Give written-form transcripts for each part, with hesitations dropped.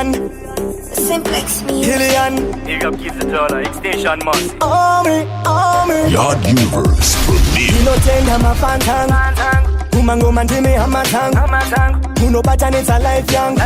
Billion. Simplex Music. Killian. Big up Kids the Dollar, Extinction Massive. Army. Yard Universe for me. You know tender my fantang. Umango mandime hamatang. Uno batan it's a life young.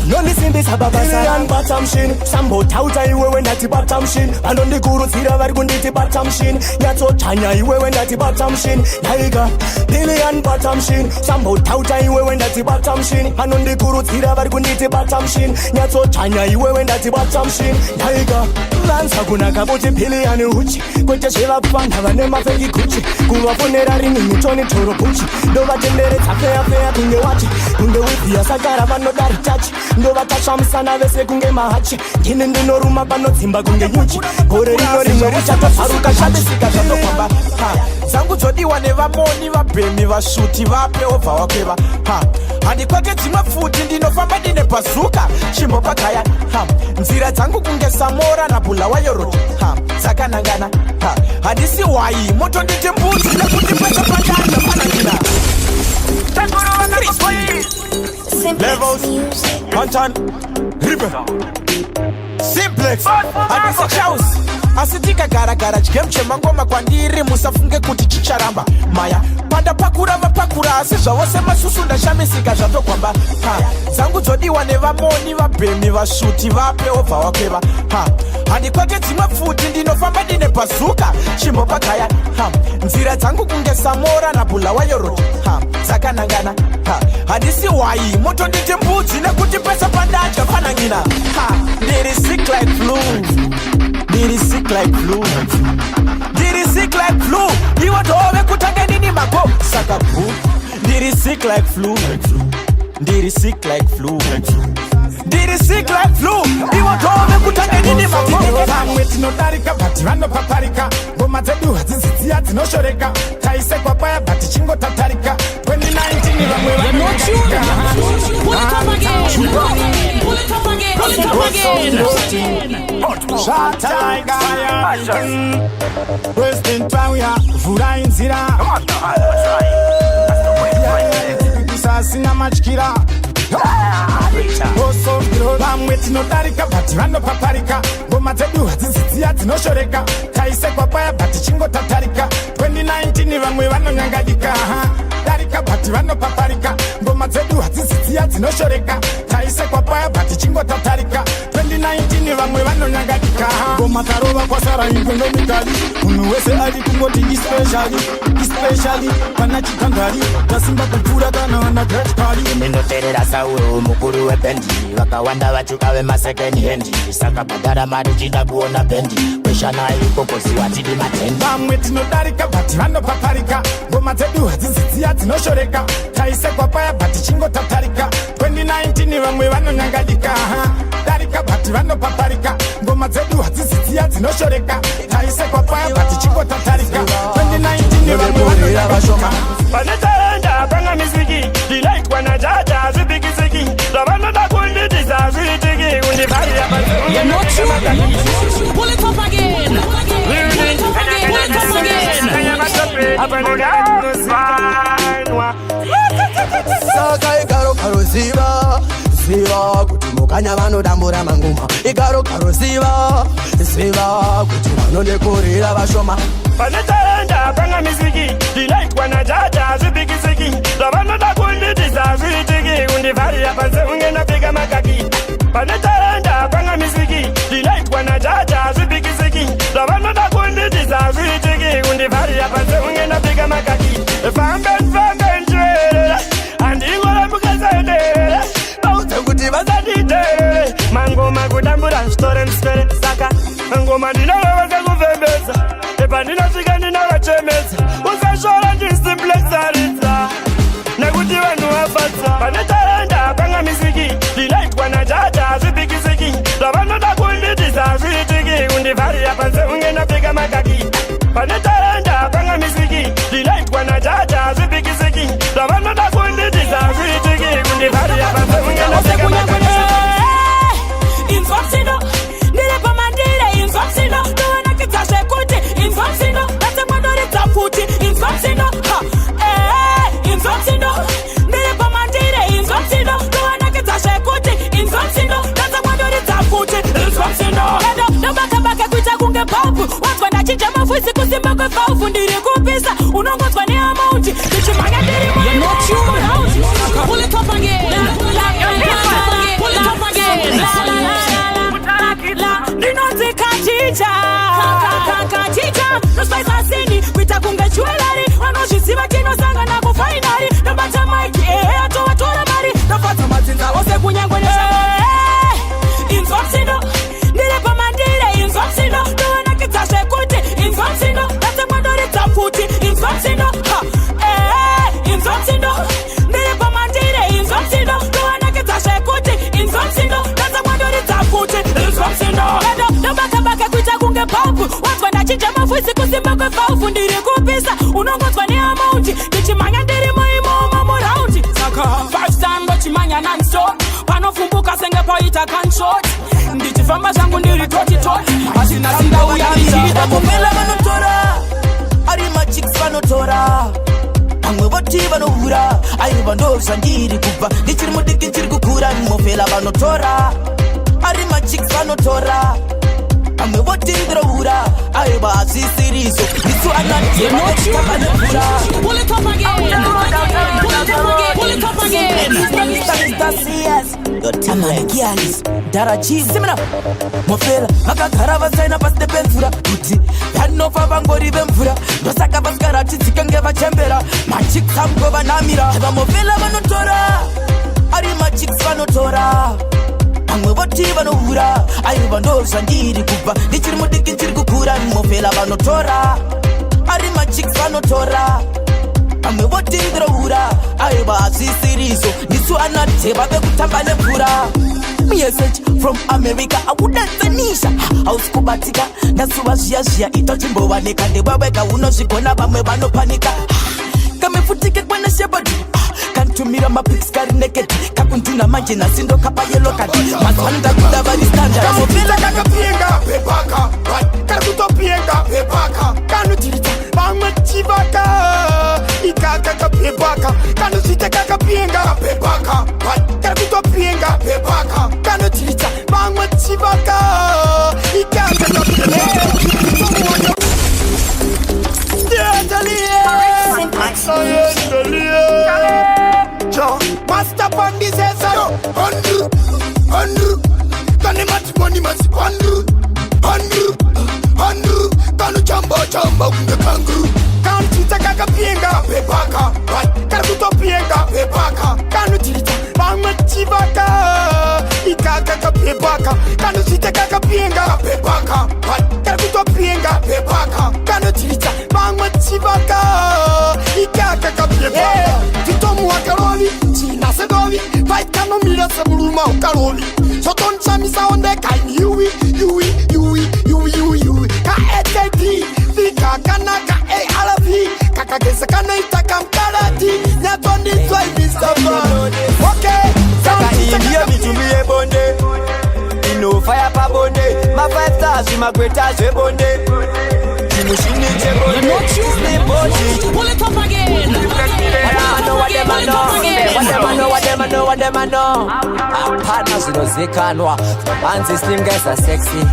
No listen this ababa sayan bottom shin. Sambo tauta iwe when that bottom shin. And on the guru tira vargunditi bottom shin. Yato chanya iwe when that bottom shin. Yaiga billion bottom shin. Sambo tauta iwe when that bottom shin. And on the guru tira vargunditi bottom shin. Yato chanya iwe when that bottom shin. Yaiga lansa kuna kabuti billion uchi. Kweche sheva panda vanema feki kuchi. Kuwa funerari ni mitoni toro puchi. Dova tendere tafea fea kunge wachi. Kunge wifi ya sagara vano dari chachi. Ndova tasha msana vese kunge mahachi. Kine ndino ruma vano timba kunge nyuchi. Kore rino rino richato faruka shate sika shato kwamba. Zangu jodi wane vamoni vabemi vashuti vape ova wakeva. Handi kwake tima futi ndino famba dine pasuka. Chimbo pakaya. Nzira zangu kunge samora na pula wa yoroti. Saka nangana. Hadisi wai moto ndite mbuzi na kutipesa pandana panangina. Simplex Music. Pantan, River, Simplex, Adisa Chaus, Asitika gara chikemche mangoma kwa ndiri musafunge kuti chicharamba Maya, panda pakura vapakura asizva wose masusu ndashamisika zvato kwamba Zangu jodi waneva moni vabhemi vashuti vape ova wakeva Handi kwake dzimwe futi ndinofamba dine pasuka Chimbo pakaya, nzira dzangu kunge samora na bula wa yoroti Sakanangana, hadisi wai moto ndite mbudzi nekuti pesa pandadya panangina Ndiri sick like flu Ndiri sick like flu Ndiri sick like flu Iwo tove kutange nini mako Saka pu Ndiri sick like flu Ndiri sick like flu Ndiri sick like flu Iwo tove kutange nini mako Vamwe tinodarika bati vanopaparika Ngoma dzedu hadzizitiya dzinoshoreka Taise kwapaya bati chingo tatarika 2019 vamwe vanodarika Pull it up again. Pull it up again. Pull it up again. Shot tiger Westin Tawia Vura inzira Sasina machkira Vamwe tinodarika bati vanopaparika Ngoma dzedu hadzizitiya dzinoshoreka Taise kwapaya bati chingo tatarika 2019 vamwe vanonyangadika Darika bati vanopaparika Ngoma dzedu hadzizitiya dzinoshoreka Taise kwapaya bati chingo tatarika 2019 vamwe vanonyangadika Ngoma karova kwasara ingondomikali Munhu wese ari kungoti especially Pana chitandari Tasimba kupura kana wana gretkari Ninoterera sauro mukuru webendi Vakawanda vachuka vemasekeni hendi Saka badara mari chida kuona bendi Kweshana ikokosi watidi matendi Vamwe tinodarika bati vanopaparika Ngoma dzedu hadzizitiya dzinoshoreka Taise kwapaya bati chingo tatarika 2019 vamwe vanonyangadika Darika bati vanopaparika Ngoma dzedu hadzizitiya dzinoshoreka Taise kwapaya bati chingo tatarika 2019 vamwe vanonyangadika Panetenda panga miziki Dilaitwa na jaja zipikiziki Zavanoda kundi tisa zuitiki Undibari ya bazi You're not true. Pull it up again. Pull it up again. Pull it up again. Saka igaro karo ziva kuti mukanya vanodambura mangoma Igaro karo ziva kuti vanodekorera vashoma Panetenda panga miziki Dilaitwa na jaja zipikiziki Zavanoda kundi tisa zuitiki Undibari ya bazi ungena piga makaki Panetenda panga miziki Dilaitwa na jaja zipikiziki Zavanoda kundi tisa zuitiki Undibari ya bazi ungena piga makaki Famben jwele Andingola mukazendele Bauta kuti vazadidele Mangoma kudambura mstore Saka Mangoma ndinaweweza kuvembeza Epa ndinasvika ndinavachemeza Usashora ndisimpleksarita Nekuti vanhu vafatsa Panetarenda panga miziki Dilaitwa na jaja zipikiziki Zavanoda kunditisa zviitiki Undivhariya panze ungena pika makaki Panetarenda panga miziki Dilaitwa na jaja zipikiziki Zavanoda kunditisa zviitiki Undivhariya panze ungena pika makaki Infamsino Ndilepa mandile infamsino Nuwana kitashe kuti infamsino Nate mandori tafuti infamsino Infamsino Ndilepa mandile infamsino Nuwana kitashe kuti infamsino nospaisa sini kuita kunge jewelry vanozviziva tinosangana kufainari nobata maiki atovatora mari nofadza madzinza ose kunyangwe inzwa msindo ndiri pamandire inzwa msindo ndovanakidza zvekuti inzwa msindo ndatemwandoridza kuti inzwa msindo inzwa msindo ndiri pamandire inzwa msindo ndovanakidza zvekuti inzwa msindo ndatemwandoridza kuti inzwa msindo ndobakabaka kuita kunge bhaubhu wanzwa ndachinja mavhuisi kusimba kwevhavhu ndiri kupisa unongonzwa neamaundi ndichimhanya ndiri muimomo muraundi saka 5 time ndochimhanya nonstop panofumbuka senge paita gunshot ndichifamba zvangu ndiri totitoti hazvina sindauyaira vamomela vanotora ari machiks vanotora vamwe voti vanohura aiva ndozvandiri kubva ndichiri mudiki ndichiri kukura mofela vanotora ari machiks vanotora vamwe voti ndirohura aiva hazvisiriso isu anatiaaaneura darachisimina mofela vakagara vasaina pasi pemvura kuti vanofa vangori vemvura ndosaka vasikaratidzika nge vachembera machiks amgovanamira vamofela vanotora ari machiks vanotora vamwe voti vanohura aiva ndozvandiri kubva ndichiri mudiki ndichiri kukura mofela vanotora ari machiks vanotora vamwe voti ndirohura aiva hazvisiriso ndisu anateva vekutamba nemvura message from America audatsanisha hausikubatika ndasuva zviya zviya itochimbovanika ndeweweka unozvigona vamwe vanopanika kamefutike kwana shepard kantumira mapics kari naked kakunduna manje nasindo kapa yellow card mazwanda kuda vari standard kamopita kakapienga pepaka kari kutopienga pepaka kanutirita vamwe chivaka ikaka kapepaka kanuzvita kakapienga pepaka kari kutopienga pepaka kanutirita vamwe chivaka ikaka kapepaka Master Pandi says Andrew Kani mati masi Andrew Kanu chamba kunge kanguru Kanu chita kaka pienga pepaka Kanu kuto pienga pepaka Kanu chita Bangma chivaka Ikaka kapepaka Kanu chita kaka pienga pepaka Kanu kuto pienga pepaka Kanu chita Bangma chivaka Ikaka kapepaka Titomu wakaroli China sedovi Fight kano mira sebuluma ukaroli Soton chamisa onde kaini yui Ka ETD Vika kanaka ALV Kakagesa kana itaka mkarati Nyatondi twai Mr. Man Okay Saka india mitumie bonde Ino fire pa bonde Ma 5 stars ma gweta zwe bonde Chimushini che bonde Stay bonde Pull it up again. What them I know Our partners zinozikanwa Manzi slim guys are sexy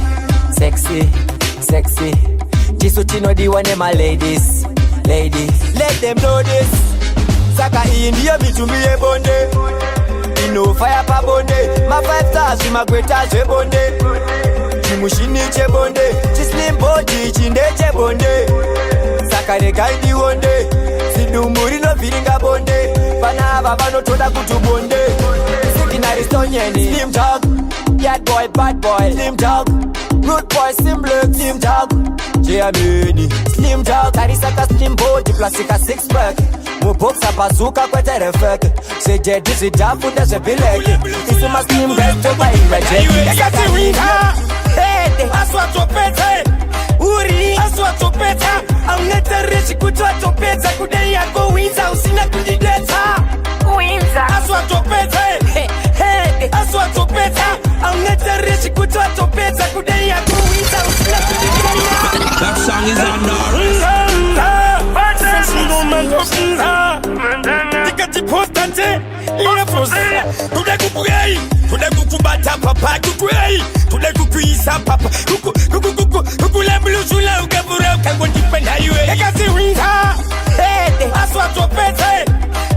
Jisu chinodiwa nema ladies Let them know this Saka india mitumie bonde Ino fire pa bonde Ma 5 stars magweta zwe bonde Chimushini che bonde Chislim body chinde che bonde Saka regaidi wonde Sidumuri no viringa bonde Bana baba no toda kutu bonde Sikinari stonyeni Slim dog Yad boy, bad boy Slim dog Root boy, simple Slim dog Jamini Slim dog Tarisaka slim body Plasika six pack Muboxa bazuka kwa terefeke Sejedi zidafu neze bileke Isuma slim guys toba irejeke Yakati winka Hede Aswa topete Uri Aswa topeta Auneta reshi kutwa topeta Kude yako winza usina kundideta Winza Aswa topete Hede Aswa topeta Auneta reshi kutwa topeta Kude yako winza usina kundideta That song is on Tikatipostate Inefosa Tude kukugei Tude kukubata papa Kukugei Tude kukuisa papa Kukulembuluzula ukabura Ukango ndipenda iwe Yakati winka Hede Aswa topete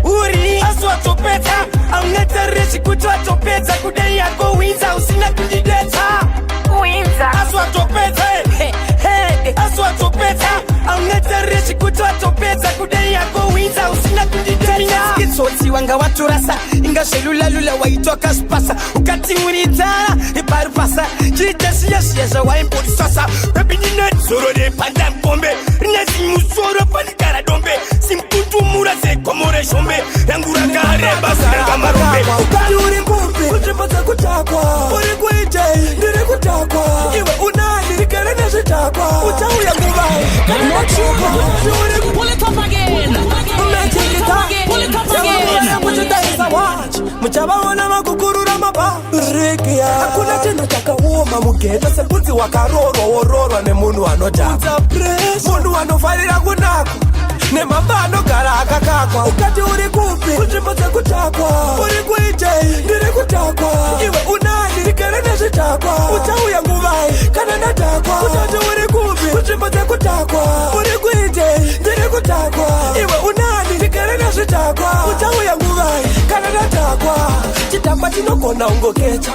Uri Aswa topeta Auneta reshi kutwa topeta Kude yako winza usina kundideta Winza Aswa topete Hede Aswa topeta ukati wanga waturasa ingashelula waitoka spasa ukati unitara iparupasa chitashiyashiyasha waimbodisasa pepinine soro de pandam pombe nesi musoro panikara dombe simkutumura zekomore shombe ranguragare basiranga marombe ukati uri ngupi kutrimbodza kutakwa uri kuite ndiri kutakwa iwe unani rikere nezvitakwa uchauya nguvai kana machupa Pull it up again. Pull it up again. muchavaona makukurura mabarikia hakuna chinhu chakaoma mugeta sebudzi wakarorwa wororwa nemunhu anodhakwa munhu anofarira kunakwa nemamba anogara akakakwa ukati uri kupi kunzvimbo dzekutakwa uri kuitei ndiri kutakwa iwe unani rikere nezvitakwa uchauya nguvai kana ndadhakwa utati uri kupi kunzvimbo dzekutakwa uri kuitei ndiri kutakwa iwe unani rikere nezvitakwa uchauya nguvai kana ndadhakwa chidhakwa chinogona ungokecha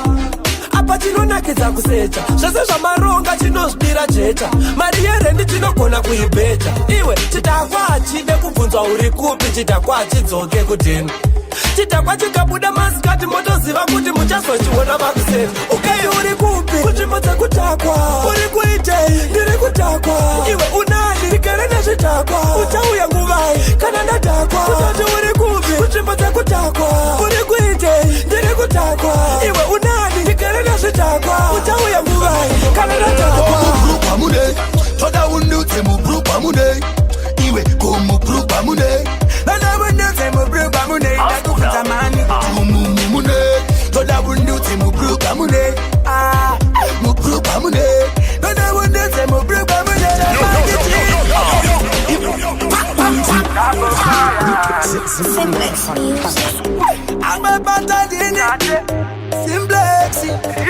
apa chinonakidza kusecha zvese zvamaronga chinozvidira jecha mari yerendi chinogona kuibhecha iwe chidhakwa hachide kubvunzwa uri kupi chidhakwa hachidzoke kudheni chidhakwa chikabuda masikati motoziva kuti muchazochiona makuseni ukei uri kupi kunzvimbo dzekutakwa uri kuitei ndiri kutakwa iwe unani rikere nezvitakwa uchauya nguvai kana ndadhakwa utati uri kupi kunzvimbo dzekutakwa uri kuitei ndiri kutakwa iwe unani rikere nezvitakwa uchauya nguvai kana ndadhakwa mune toda undutse mubrupa mune iwe kumubrupa mune nana undutse mubrupa mune ndakufunza mani mune toda undutse mubrupa mune mubrupa mune nana undutse mubrupa mune Simplex music. amebata dini Simplex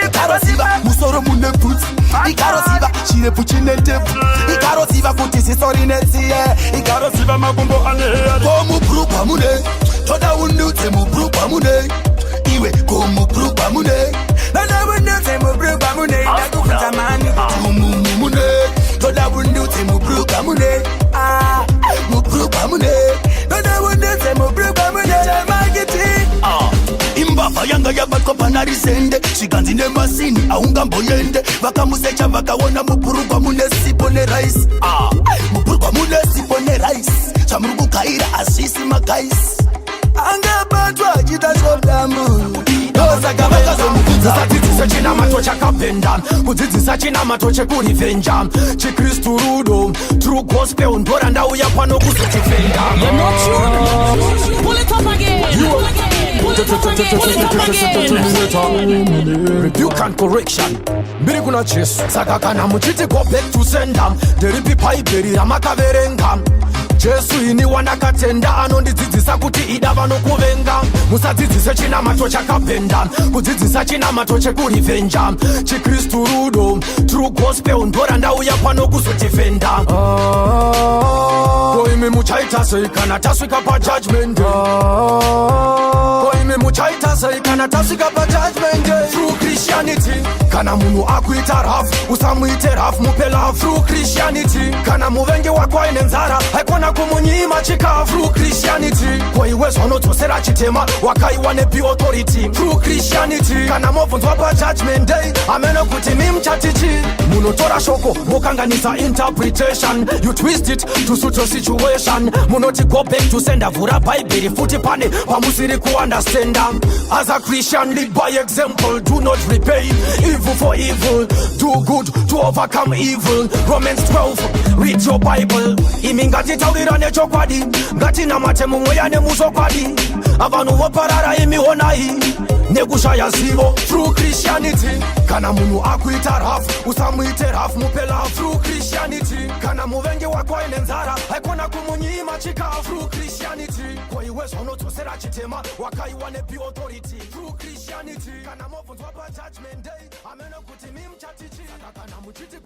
ikarosiva musoro mune putsi ikarosiva chirefu chine tepu ikarosiva kuti zisori netsiye ikarosiva makumbo aneheri komubrupa mune toda undutse mubrupa mune iwe komubrupa mune nana undutse mubrupa mune ndakufunza mani mune toda undutse mubrupa mune mubrupa mune nana undutse mubrupa mune magiti imbavha yanga yabatwa pana risende svikanzi nemasini aungamboyende vakamusecha vakaona mupurugwa mune sipo neraisi mupurugwa mune sipo neraisi zvamuri kugaira hazvisi magaisi angabatwa achita zvodamu saka vakazomudzidzisa dzidziso chinamato chakabhenda kudzidzisa chinamato chekurivhenja chikristu rudo true gospel ndora ndauya pano kuzotifenda Pull it up again. Pull it up again. Pull it up again. rebuke and correction mbiri kuna jesu saka kana muchiti go back to sender nderipi bhaibheri ramakaverenga jesu ini wanakatenda anondidzidzisa kuti ida vanokuvenga musadzidzise chinamato chakabhenda kudzidzisa chinamato chekurivhenja chikristu rudo true gospel ndora ndauya pano kuzotifenda koimi muchaita sei kana tasvika pajudgment koimi muchaita sei kana tasvika pajudgment true christianity kana munhu akuita rafu usamuite rafu mupe love true christianity kana muvengi wako aine nzara haikona kumunyima chikafu true christianity koiwe zvanodzosera chitema wakaiwa nebiauthority true christianity kana mobvunzwa pajudgment day amene kuti mimuchatichi munotora shoko mokanganisa interpretation you twist it to suit your situation munoti go back to sender vhura bhaibheri futi pane pamusiri kuundastanda as a Christian lead by example do not repay evil for evil do good to overcome evil Romans 12 read your Bible imi ngatitaurirane chokwadi ngatinamate mumweya nemuzokwadi avanhu voparara imihonai nekushaya zivo true Christianity kana munhu akuita rafu usamuite rafu mupe love true Christianity kana muvengi wako aine nzara haikona kumunyima chikafu true Christianity koiwe zvanodzosera chitema wakaiwa nebiauthority true Christianity kana mobvunzwa pajudgment day amene kuti mimuchatichi kana muchiti